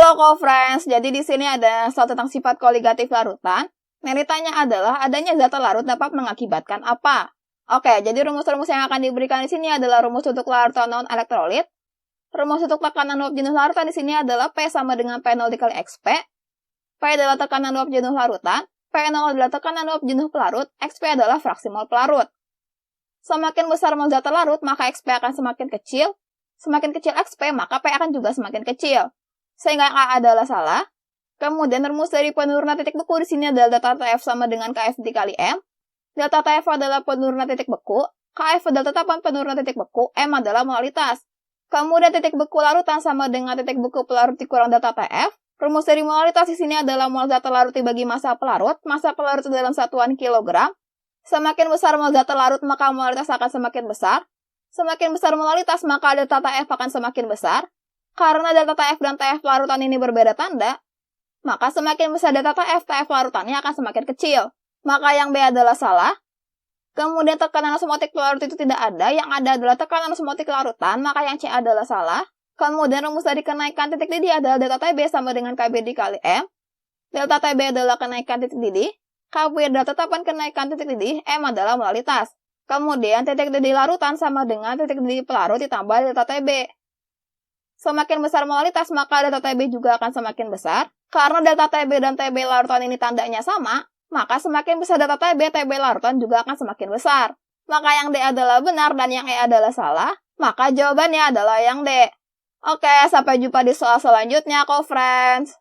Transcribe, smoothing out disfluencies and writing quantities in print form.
Halo co-friends, jadi di sini ada soal tentang sifat koligatif larutan. Yang ditanya adalah adanya zat larut dapat mengakibatkan apa? Oke, jadi rumus-rumus yang akan diberikan di sini adalah rumus untuk larutan non-elektrolit. Rumus untuk tekanan uap jenuh larutan di sini adalah P sama dengan P0 dikali XP. P adalah tekanan uap jenuh larutan, P0 adalah tekanan uap jenuh pelarut, XP adalah fraksi mol pelarut. Semakin besar mol zat larut, maka XP akan semakin kecil. Semakin kecil XP, maka P akan juga semakin kecil. Sehingga A adalah salah. Kemudian rumus dari penurunan titik beku di sini adalah delta TF sama dengan KF dikali M. Delta TF adalah penurunan titik beku, KF adalah tetapan penurunan titik beku, M adalah molalitas. Kemudian titik beku larutan sama dengan titik beku pelarut dikurang delta TF. Rumus dari molalitas di sini adalah mol zat larut dibagi massa pelarut dalam satuan kilogram. Semakin besar mol zat larut, maka molalitas akan semakin besar. Semakin besar molalitas, maka delta TF akan semakin besar. Karena delta TF dan TF larutan ini berbeda tanda, maka semakin besar delta TF, TF larutannya akan semakin kecil. Maka yang B adalah salah. Kemudian tekanan osmotik pelarut itu tidak ada, yang ada adalah tekanan osmotik larutan, maka yang C adalah salah. Kemudian rumus dari kenaikan titik didih adalah delta TB sama dengan KB dikali M. Delta TB adalah kenaikan titik didih, KB adalah tetapan kenaikan titik didih, M adalah molalitas. Kemudian titik didih larutan sama dengan titik didih pelarut ditambah delta TB. Semakin besar molalitas, maka delta TB juga akan semakin besar. Karena delta TB dan TB larutan ini tandanya sama, maka semakin besar delta TB, TB larutan juga akan semakin besar. Maka yang D adalah benar dan yang E adalah salah, maka jawabannya adalah yang D. Oke, sampai jumpa di soal selanjutnya, co-friends.